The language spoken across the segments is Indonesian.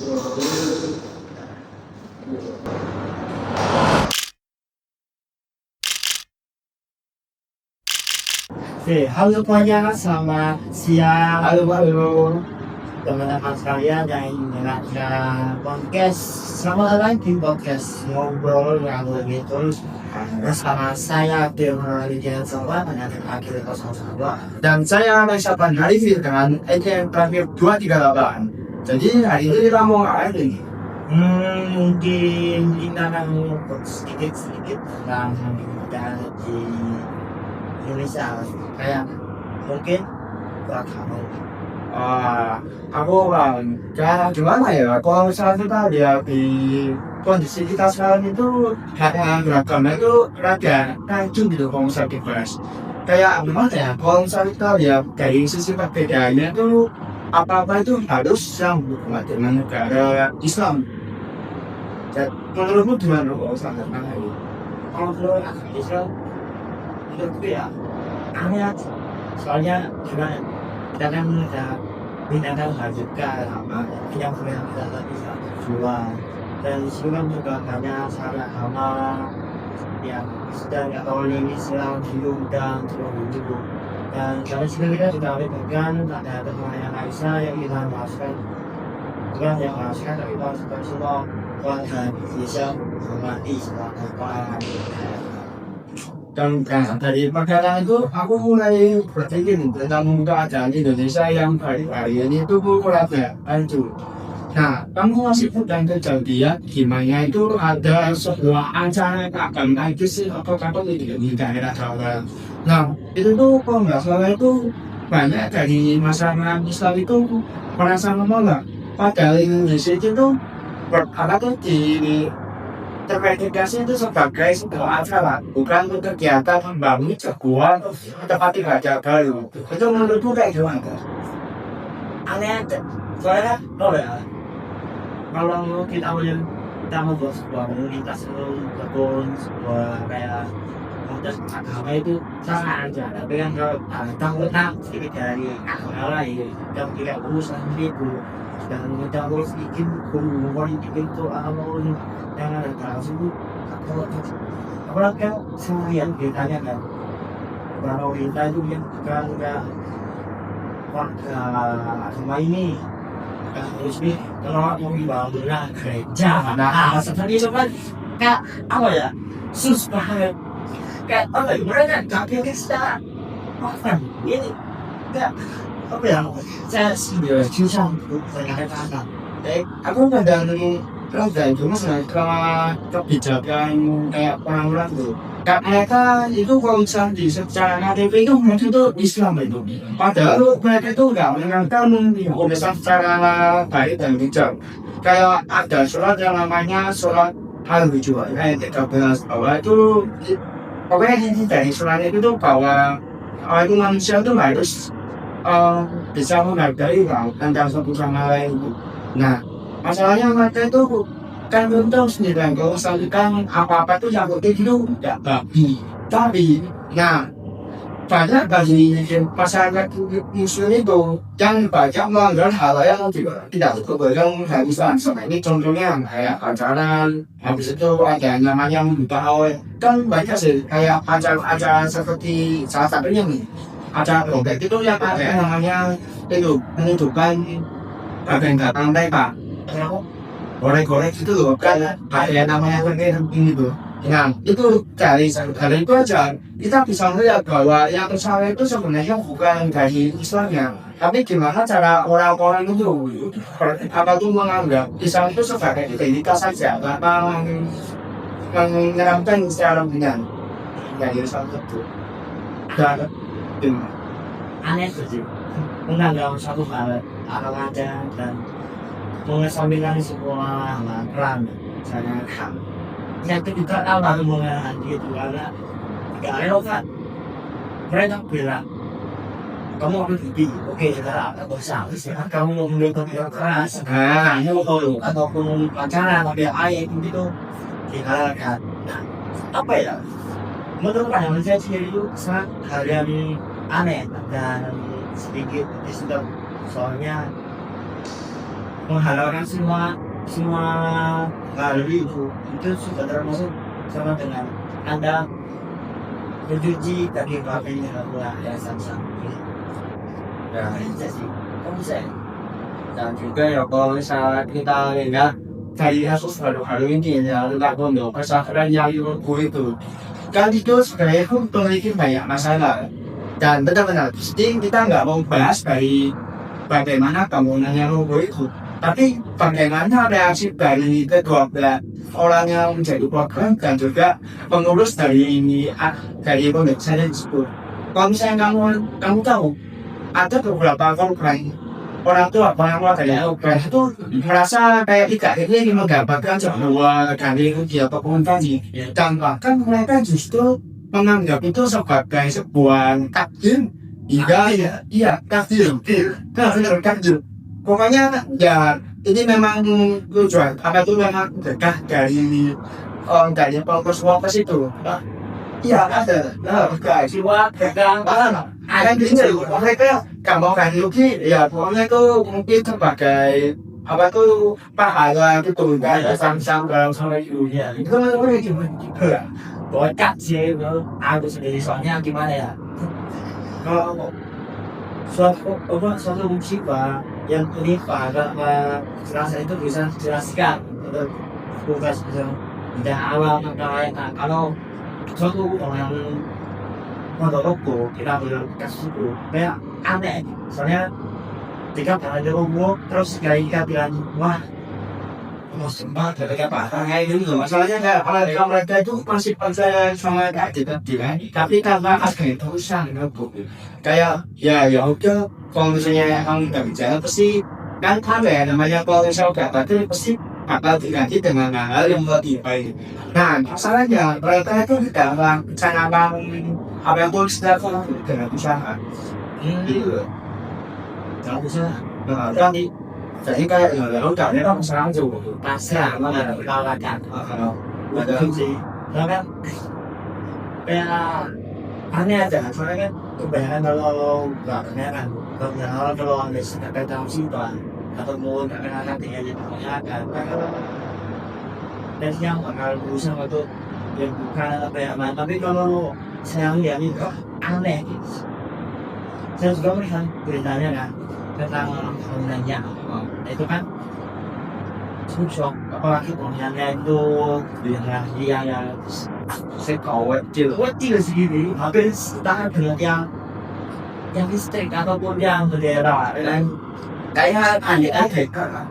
Oke, halo semuanya, selamat siang. Halo, halo. Teman-teman sekalian yang mendengarkan podcast. Selamat datang di podcast ngobrol yang lebih terus bersama saya Firman Rijal Sobat dengan akhir 012 Dan saya Raisapan Harifin dengan ETM terakhir 238. Jadi hari ini kita mau ngapain nih? Mungkin kita akan sedikit tentang keadaan di Indonesia kayak mungkin kamu Aku kayak gimana ya? Kalau misalnya kita lihat di kondisi kita sekarang itu hal beragama itu rada rancu gitu kalau misalnya dibahas. Kayak gimana ya? Kalau misalnya kita lihat dari sisi perbedaannya itu apa-apa itu harus yang berhubungan dengan negara Islam. Dan menurutmu gimana kalau misalnya tentang ini? kalau menurut agama Islam menurutku ya aneh aja. Soalnya gimana kita kan minta harga sama yang punya kita bisa jual dan disitu kan juga banyak syarat agama yang sedang atau ini Islam diundang terus dulu dan dari sini kita juga memegang ada teman yang Aisyah yang kita masukkan bukan yang masukkan tapi masukkan semua warga Indonesia menghormati selama Dan dari makanan itu aku mulai berpikir tentang keadaan Indonesia yang hari-hari ini itu kurang hancur. Nah, kamu masih sedang kejadian gimana itu ada sebuah acara agama itu sih apa di daerah Jawa. Nah, itu tuh kalau nggak salah itu banyak dari masyarakat Islam itu merasa menolak. Padahal Indonesia itu tuh berapa tuh terverifikasi itu sebagai sebuah acara, bukan untuk kegiatan membangun sebuah tempat ibadah baru. Itu menurutku kayak gimana? aneh aja soalnya oh ya kalau kita membuat sebuah komunitas ataupun sebuah kayak komunitas agama itu sama aja tapi kan kalau tahu sedikit dari agama lain yang tidak urusan itu dan kita harus bikin politik itu apapun yang ada itu apalagi kan seharian ditanya kan kalau kita itu yang bukan warga agama ini terus nih kalau mau dibangun gereja nah seperti itu kan kayak apa ya susah kayak apa ya mereka nggak bisa apa ini kayak apa ya saya sih susah untuk berkata-kata Aku kadang rada itu masalah kebijakan kayak orang-orang tuh. Kak mereka itu kalau misalnya di secara KTP itu mereka itu Islam itu. Padahal mereka itu nggak mengenalkan hukum Islam secara baik dan bijak. Kayak ada surat yang namanya surat Al-Hujurat ayat 13 bahwa itu pokoknya inti dari surat itu tuh bahwa itu manusia itu harus bisa menghargai antara satu sama lain itu. Nah, masalahnya mereka itu kan belum tahu sendiri kan kalau misalkan apa-apa itu yang penting itu tidak babi. Tapi, nah banyak dari masyarakat muslim itu yang banyak melanggar hal yang tidak berkembang Islam. Sama ini contohnya kayak acara habis itu ada yang namanya membuka awal kan banyak sih kayak acara seperti salah satunya nih acara rombeng itu yang ada yang namanya itu menunjukkan bagian datang mereka goreng-goreng itu loh kan ada namanya ini tuh. Nah itu dari itu aja kita bisa melihat bahwa yang salah itu sebenarnya bukan dari Islamnya tapi gimana cara orang-orang itu apa tuh menganggap Islam itu sebagai identitas saja tanpa menyeramkan secara ringan dari Islam itu dan aneh sih menganggap satu hal ada dan mengesampingkan semua peran misalnya kan yang juga tahu mengenai itu karena tidak relevan mereka bilang kamu harus lebih oke sekarang apa bisa kamu mau mendukung yang keras ataupun pacaran tapi ayat itu dikalahkan nah apa ya menurut pandangan saya sendiri itu sangat hal yang aneh dan sedikit disedot soalnya menghalalkan semua semua hal itu sudah termasuk sama dengan Anda mencuci daging babi dengan gula yang sama-sama. Ya, itu sih. Kamu bisa. Dan juga ya kalau misalnya kita lihat dari kasus baru-baru ini ya tentang pondok pesantren yang Iwoku itu, kan itu sebenarnya itu memiliki banyak masalah dan benar-benar pasti kita nggak mau bahas dari bagaimana bangunannya Iwoku itu, tapi bagaimana reaksi dari kedua belah orang yang menjadi korban dan juga pengurus dari dari pondok pesantren tersebut. Kalau misalnya kamu tahu ada beberapa korban orang tua dari korban itu merasa kayak tidak ini mendapatkan sebuah dari dia apapun tadi, dan bahkan mereka justru menganggap itu sebagai sebuah takdir. Iya takdir pokoknya ya ini memang tujuan apa itu memang dekat dari fokus itu. Iya ada, guys, jiwa pegang ada di sini. Mereka gampang kan Yuki, ya pokoknya itu mungkin sebagai apa tuh pahala gitu, nggak ada sang-sang dalam sama ibunya. Itu kan gimana gitu ya? Bocat sih, aku sendiri soalnya gimana ya? Kalau suatu musibah yang menimpa, serasa itu bisa dijelaskan untuk tugas tidak awal kalau suatu orang mondokku kita kasus itu kayak aneh, soalnya ketika ada umur terus kita bilang wah sempat dari apa kayak gitu. Masalahnya kayak mereka itu masih percaya sama kayak tapi karena ada terusan kayak ya udah kalau misalnya kamu nggak bicara pasti kan ada ya namanya kalau misalnya tadi pasti bakal diganti dengan hal yang lebih baik. Nah, masalahnya mereka itu tidak bisa apa yang tulis dilakukan dengan usaha. Gitu. Jangan usaha. Nah, jadi kayak ya udah ini kan sekarang juga pasrah mana lawakan. Ada sih. Kan kayak aneh aja. Soalnya kan kebanyakan kalau nggak kebanyakan kalau ada sedekah dalam simpan atau mau anak tinggal di kebanyakan dan yang bakal berusaha untuk yang bukan apa ya, tapi kalau saya lihat itu aneh gitu. Saya juga melihat beritanya kan tentang bangunannya itu kan susah, apalagi bangunannya itu yang sekawet segini hampir setara dengan yang listrik ataupun yang bendera dan kayak aneh kan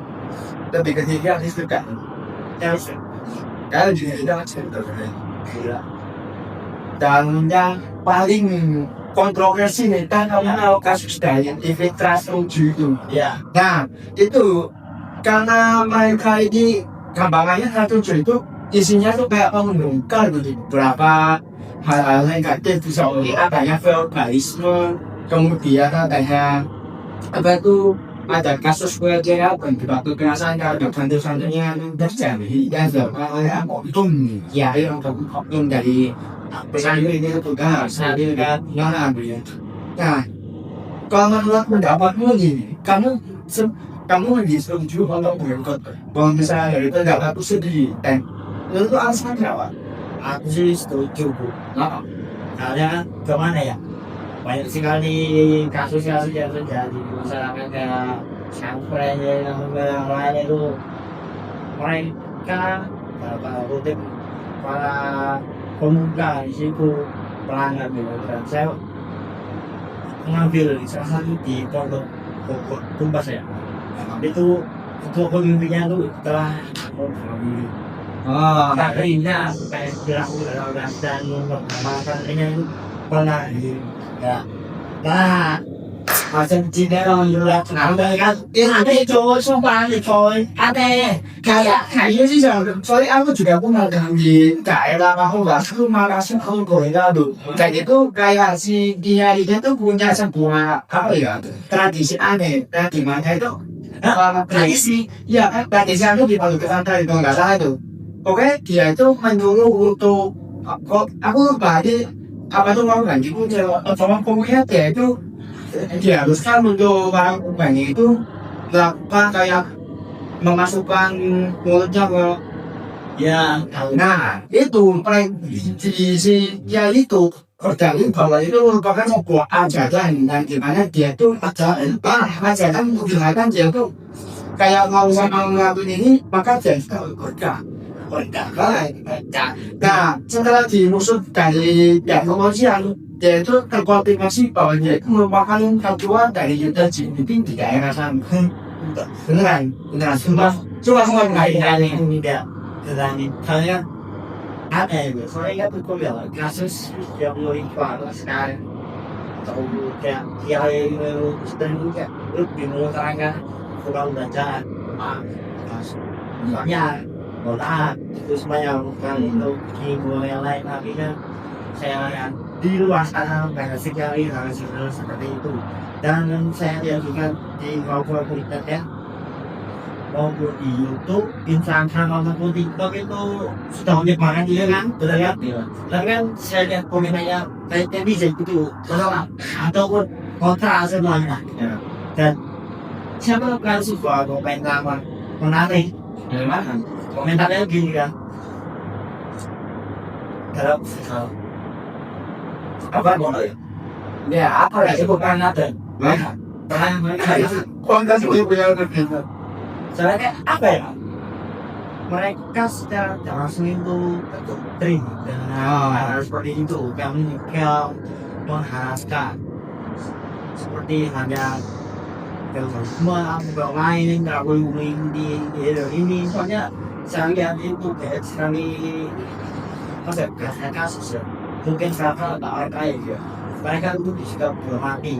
lebih ketiga listrik kan kalau juga tidak cerita dan yang paling kontroversi nih kan kalau kasus dari TV Trust 7 itu ya. Nah itu karena mereka ini gampangannya 7 itu isinya tuh kayak membongkar gitu beberapa hal-hal negatif, misalnya adanya feudalisme, kemudian adanya apa itu ada kasus pelecehan dan juga kekerasan terhadap santri-santrinya terjadi dan oleh oknum ya oknum dari pesantren ini juga sendiri kan nah kalau menurut pendapatmu gini, kamu lebih setuju kalau boykot kalau misalnya itu nggak aku sedih dan itu alasannya apa? Aku sih setuju bu. Karena kemana ya? Banyak sekali kasus-kasus yang terjadi di masyarakat kayak sampai yang lain itu mereka rutin para pemuda di situ pelanggan gitu. Dan saya mengambil salah satu di pondok Tumbas ya. Itu ketua pemimpinnya itu telah mengambil akhirnya kayak berlaku dan mengembangkan ini itu pernah ya macam Cina orang juga kenapa kan ada itu sumpah coy ada kayaknya sih soalnya aku juga pernah di daerah aku Makassar aku Korea tuh kayak itu kayak si dia itu punya sebuah apa ya tradisi aneh di mana itu tradisi ya tradisi itu di Palu Pesantren itu nggak salah itu. Oke, dia itu menyuruh untuk aku lupa apa tuh mau ganti kunci sama pokoknya dia haruskan untuk orang itu melakukan kayak memasukkan mulutnya ke Ya, nah itu si ya itu kordali bahwa itu merupakan sebuah ajaran dan dimana dia tuh ajaran menggunakan dia tuh kayak mau sama ngelakuin ini maka dia itu korda nah setelah dimusut dari pihak kepolisian dia itu terkonfirmasi bahwa dia itu merupakan ketua dari Yuda Jinping di daerah sana beneran cuma kaitannya tidak berani. Soalnya apa ya gue? Soalnya tuh gue bilang kasus yang lebih parah sekarang atau kayak yang sedang juga lu bingung terangkan kurang bacaan soalnya bola itu semuanya bukan itu minggu yang lain tapi kan saya lihat di luar sana banyak sekali hal-hal seperti itu dan saya lihat juga di maupun internet maupun di YouTube, Instagram maupun TikTok itu sudah banyak banget dia kan, betul kan? Dan kan saya lihat komentarnya netizen itu menolak ataupun kontra semuanya. Dan siapa kan suka komentar menarik, memang komentarnya gini kan? Dalam apa boleh? Ya apa ya bukan ada, pernah mereka konten itu punya berbeda. soalnya apa ya mereka secara langsung itu doktrin dan seperti itu kami mengharapkan seperti hanya terorisme atau lain nggak boleh di ini soalnya saya lihat itu kayak sekali apa ya kasus ya mungkin karena mereka ya mereka itu bisa bermati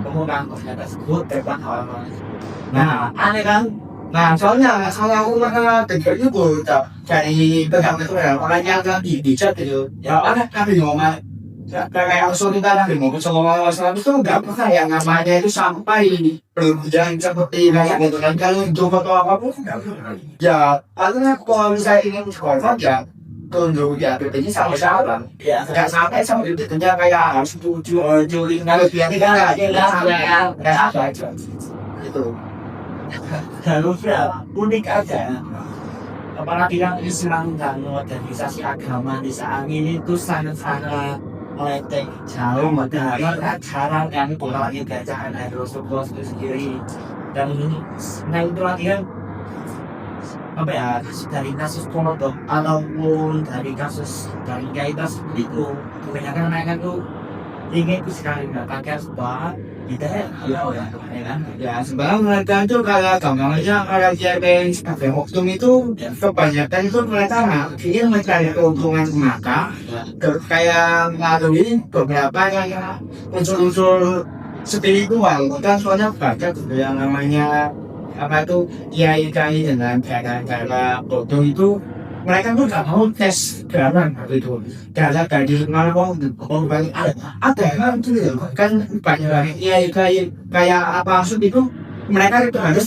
kemudian ternyata tersebut terbang orang nah aneh kan. Nah, soalnya aku pernah dengar juga dari pegang itu ya orangnya kan di chat gitu. Ya ada kan di ngomong kayak saudara di ngomong sama itu nggak pernah yang namanya itu sampai berhubungan seperti kayak gitu kan kalau untuk foto apapun nggak pernah. Ya, artinya kalau misalnya ingin sekolah ya tunjuk ya ini sama siapa? Ya nggak sampai sama itu kerja kayak harus juri nggak biar tidak ada itu. Harusnya unik aja apalagi yang Islam dan modernisasi agama di saat ini itu sangat-sangat melenceng jauh dari ajaran yang polanya bacaan dari Rasulullah itu sendiri dan nah itu lagi kan apa ya dari kasus Ponorogo ataupun dari kasus dari kaitan seperti itu kebanyakan mereka tuh ingin itu sekali mendapatkan sebuah kita ya sebenarnya mereka itu kayak gampangnya kalau dia pengen pakai oknum itu kebanyakan itu mereka ingin mencari keuntungan semata kayak melalui beberapa yang unsur-unsur spiritual kan soalnya banyak yang namanya apa itu kiai-kiai dengan cara-cara oknum itu mereka tuh nggak mau tes darah gitu darah dari mana balik ada kan banyak kayak apa maksud itu mereka itu harus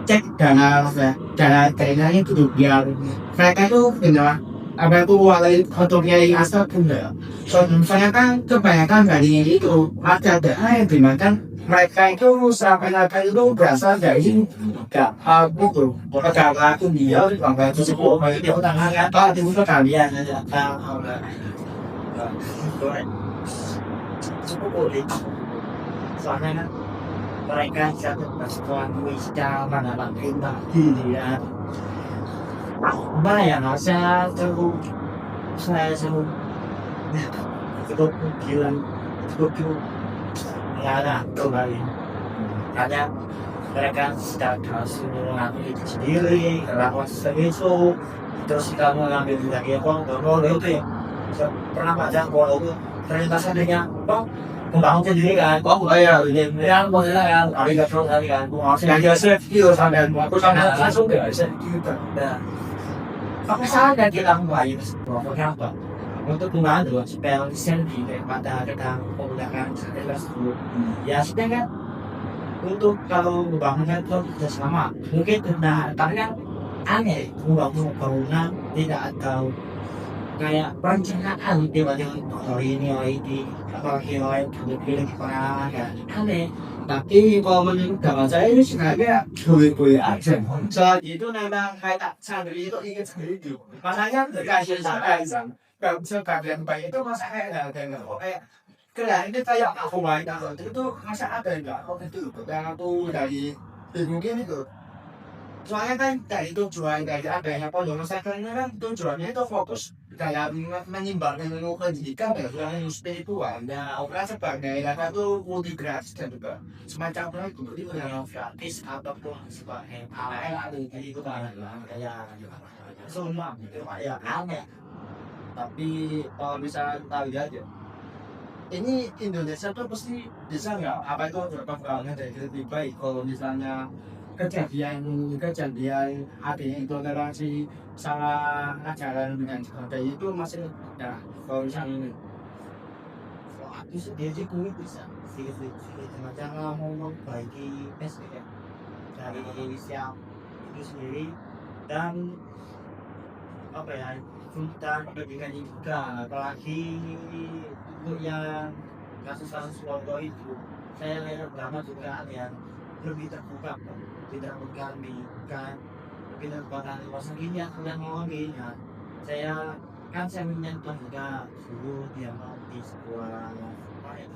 cek dana daerahnya itu biar mereka itu benar apa itu walai fotonya yang asal pun ya soalnya kan kebanyakan dari itu ada yang dimakan mereka itu seakan-akan itu berasal dari itu karena aku dia sampai itu sebuah dia tangan apa itu kalian aja cukup boleh soalnya kan mereka satu pasukan wisata mana pribadi dia bayang saya cukup cukup gila cukup nggak ada kembali karena mereka sudah harus mengambil itu sendiri lakukan sesuatu terus kita mengambil dari uang donor itu ya pernah baca kalau itu ternyata seandainya kok membangun sendiri kan kok yang maksudnya kan hari gak terus hari kan yang jelas itu sampai aku sampai langsung gak bisa gitu tapi saya bilang lain pokoknya apa untuk membantu spell sendiri daripada kita menggunakan tersebut ya sedangkan untuk kalau membangunkan itu sudah sama mungkin tapi kan aneh membangun bangunan tidak tahu kayak perencanaan tiba-tiba ini apalagi pilih pengalaman kan aneh Tapi kalau menurut gambar saya ini sebenarnya boleh-boleh aja. Soal itu memang kayak santri itu ingin sendiri dulu. Masanya dikasih saya nggak bisa kalian baik itu masa kayak nggak kayak kalian ini kayak aku baik itu masa ada nggak? Oh itu yang aku dari mungkin itu. Soalnya kan dari tujuan dari adanya pondok pesantren ini kan tujuannya itu fokus kayak menyimbangkan ilmu pendidikan dengan ilmu spiritual. Nah, operasi sebagai salah satu multigratis dan juga semacam itu jadi yang gratis ataupun sebagai alat itu kan kayak semua gitu kayak aneh. Tapi kalau misalnya kita lihat ya, ini Indonesia tuh pasti bisa nggak apa itu perkembangannya dari lebih baik kalau misalnya kejadian adanya intoleransi salah ajaran dengan sebagainya itu masih ada kalau misalnya Aku sendiri gue bisa sedikit macam mau memperbaiki SDM dari Indonesia itu sendiri dan apa ya dan pendidikan juga apalagi untuk yang kasus-kasus keluarga itu saya lihat pertama juga ada yang lebih terbuka tidak menggambarkan lebih terbuka masa ini yang ngomongin ya saya kan saya menyentuh juga dulu dia mau di sebuah apa ya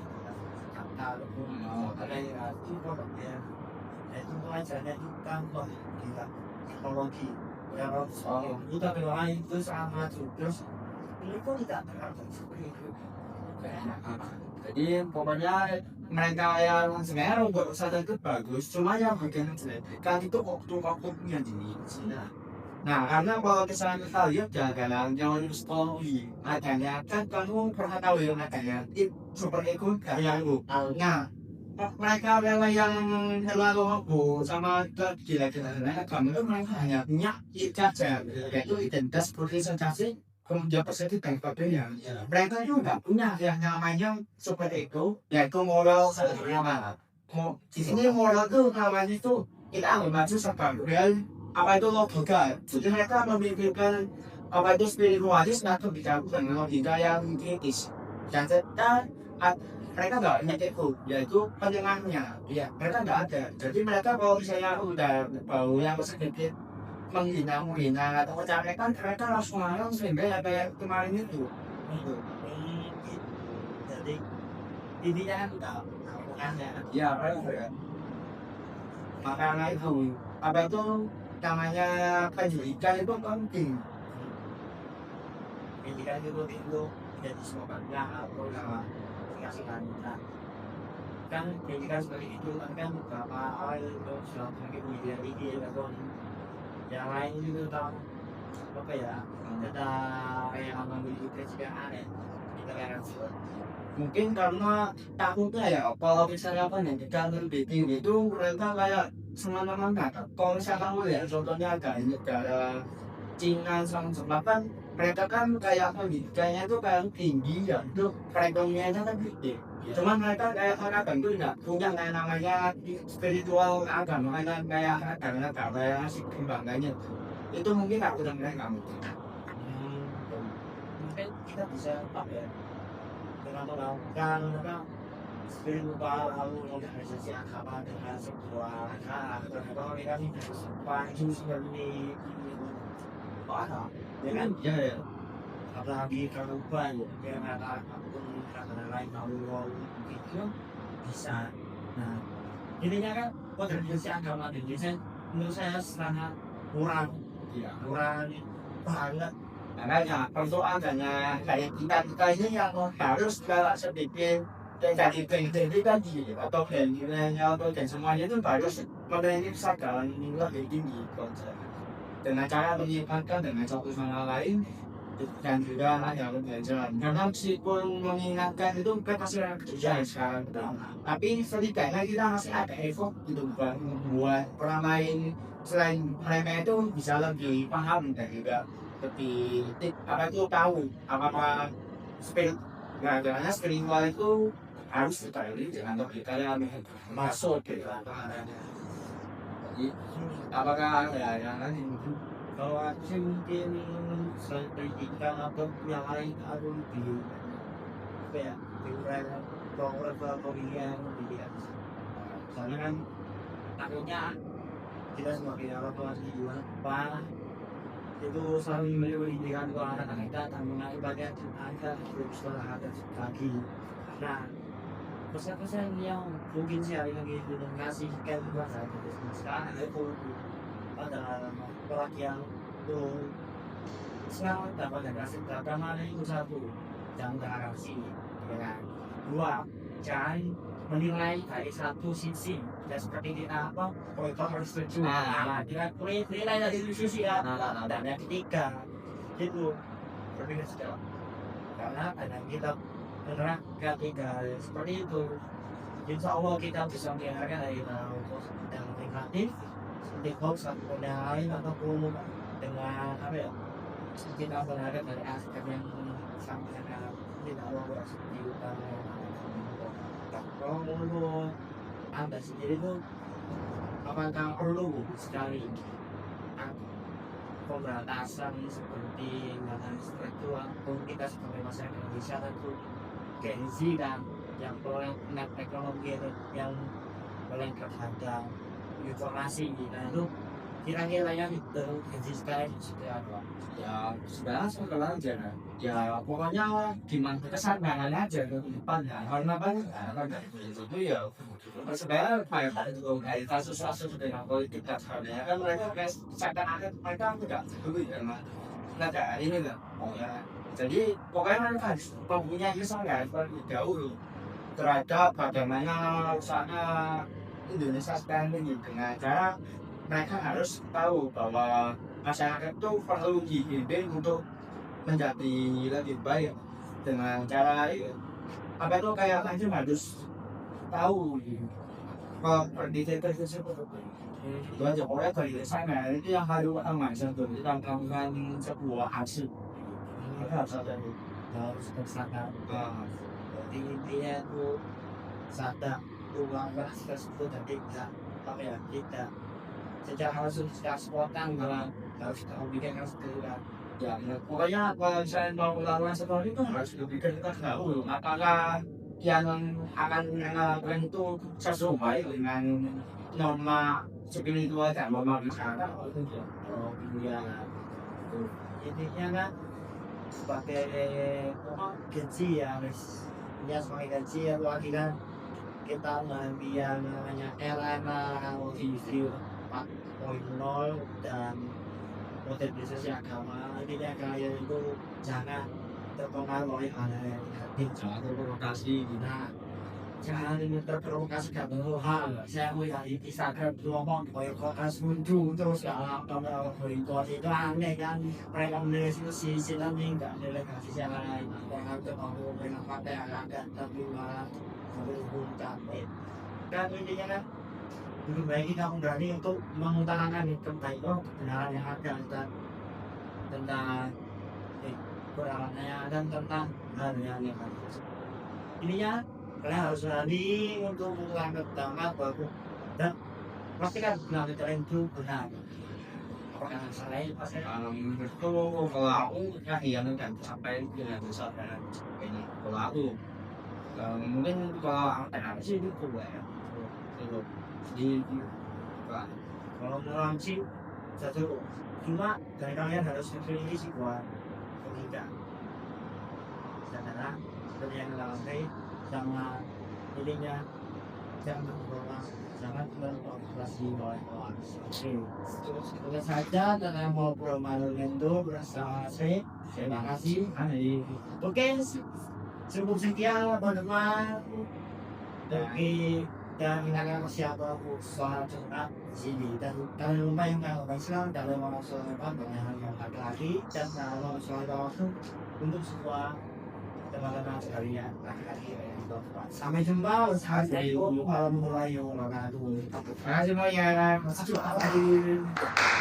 kata ataupun ada yang itu produknya itu pengajarnya itu kan wah gila teknologi ya soal kita bilang itu sangat terus ini kok tidak terlalu seperti itu jadi pokoknya mereka yang sebenarnya robot sadar itu bagus cuma yang bagian jelek kan itu oknum-oknumnya di sini. Nah karena kalau misalnya kita lihat jalan yang story adanya kan kamu pernah tahu yang adanya super ego karya lu. Nah mereka yang terlalu heboh sama gila-gila kamu itu mereka hanya punya saja yaitu identitas seperti sensasi kemudian persepsi dan sebagainya. Mereka juga nggak punya yang namanya super ego yaitu moral sebenarnya. Di sini moral itu namanya itu kita maju sebagai apa itu logika. Jadi mereka memikirkan apa itu spiritualis atau bicara dengan logika yang kritis. Dan mereka nggak punya itu, yaitu penengahnya. Ya, mereka nggak ada. Jadi mereka kalau misalnya udah bau yang sedikit menghina atau mencarekan mereka langsung sehingga kayak kemarin itu. jadi intinya kan tahu Ya, ya. Makanya itu apa itu namanya pendidikan itu penting. pendidikan itu jadi semuanya atau nama dikasihkan kan pendidikan seperti itu kan beberapa hal itu sudah mungkin menjadi ataupun yang lain juga tahu apa ya ada yang memiliki prinsip yang aneh di negara tersebut Mungkin karena takutnya ya kalau misalnya apa nih kita lebih tinggi itu mereka kayak semena-mena kalau misalnya kamu lihat contohnya kayak negara Cina sama Jepang kan mereka kan kayak pendidikannya itu kayak tinggi ya itu perekonomiannya kan gede cuman mereka kayak orang itu nggak punya kayak namanya spiritual agama kayak agama yang asik kembangkannya itu mungkin aku dan mereka mungkin mungkin kita bisa apa ya dengan melakukan spiritual lalu organisasi agama dengan sebuah acara atau mereka ini maju seperti apa ya kan ya apalagi kalau banyak yang ada apapun karena lain mau itu bisa nah intinya kan organisasi agama di Indonesia menurut saya sangat kurang banget makanya persoalannya kayak kita ini yang harus galak sedikit dan dari tadi atau nilainya atau dan semuanya itu harus memiliki kesadaran lebih tinggi dengan cara menyimpangkan dengan satu sama lain dan juga yang belajar karena meskipun mengingatkan itu kan pasti ada kerjaan sekarang tapi setidaknya kita masih ada effort gitu buat orang lain selain mereka itu bisa lebih paham dan juga lebih apa itu tahu apa karena spiritual itu harus ditarik dengan logika yang masuk ke dalam jadi apakah ada yang lain kalau aku sih mungkin selain pendidikan atau yang lain aku lebih apa ya program pemilihan pendidikan karena kan takutnya kita sebagai orang tua di luar apa itu selalu mendidikan ke anak-anak kita dan mengakibatkan anak tidak bisa ada lagi. Nah, pesan-pesan yang mungkin saya lagi kasih ke saya sekarang itu pada orang yang belum selamat dapat kasih pertama itu satu jangan terasi dengan dua jangan menilai dari satu sisi dan seperti kita apa itu harus setuju tidak nilai dari sisi ya dan yang ketiga itu berbeda segala karena kadang kita menerapkan tiga seperti itu insya Allah kita bisa menghargai dari yang negatif seperti hoax atau yang lain ataupun dengan apa ya kita berharap dari aspek yang sampai tidak Allah seperti utama. Kalau menurut Anda sendiri itu apakah perlu sekali pemberantasan seperti makanan intelektual atau kita sebagai masyarakat Indonesia tentu Gen Z dan yang melek ekonomi yang melek terhadap informasi dan itu kira-kira yang itu Gen Z sekarang seperti apa? Ya sebenarnya seperti aja kan. Ya pokoknya gimana kesanangan aja ke depan ya. Karena kan itu ya sebenarnya kayak kasus-kasus dengan politik dan sebagainya kan mereka seakan-akan mereka tidak peduli karena ada ini kan. Oh ya. Jadi pokoknya mereka mempunyai kesalahan terlebih dahulu terhadap bagaimana usaha Indonesia sekarang ini dengan cara mereka harus tahu bahwa masyarakat itu perlu dibimbing untuk menjadi lebih baik dengan cara apa itu kayak macam harus tahu kalau pendidikan tersebut itu aja pokoknya dari sana itu yang harus aman sebetulnya kita melakukan sebuah hasil Harus ada harus bersadar. Jadi intinya itu sadar uang tersebut dan tidak apa ya tidak secara langsung secara spontan malah harus kita pikirkan segera. Ya, pokoknya kalau saya mau melakukan seperti itu harus dipikirkan dahulu apakah yang akan melakukan itu sesuai dengan norma spiritual dan norma masyarakat. Oh iya, intinya kan sebagai Gen Z ya, ya sebagai Gen Z ya lagi kan kita mengambil yang namanya era TV 4.0 dan modernisasi agama intinya kalian itu jangan terpengaruh oleh hal yang negatif Jangan terprovokasi. nah jangan terprovokasi karena hal saya melihat di Instagram ngomong boykot muncul terus kalau boykot itu aneh kan mereka menulis si nanti nggak delegasi siapa lain yang terpengaruh dengan partai yang agak tapi malah berhubungan dan intinya kan lebih baik kita berani untuk mengutarakan tentang itu kebenaran yang ada tentang kebenaran yang ada tentang hal yang ada. Ininya kalian harus berani untuk mengutarakan tentang apa dan pastikan benar itu benar. Apakah salah pasti Itu kalau aku yang kan sampai dengan besar dan sebagainya. Kalau aku mungkin kalau apa sih itu ya itu di kalau melaunching satu cuma dari kalian harus memilih sih buat pendidikan karena seperti yang dilakukan sama ininya jangan berprovokasi oleh orang. Oke, saja dan yang mau bermain itu bersama saya. Terima kasih. Oke, cukup sekian teman-teman. Oke. Dan mengenai siapa soal cerita di sini dan kalau lupa yang kalau Islam dalam soal banyak yang laki-laki dan kalau soal waktu untuk semua teman-teman sekalian laki-laki yang sampai jumpa assalamualaikum warahmatullahi wabarakatuh. Terima kasih semuanya.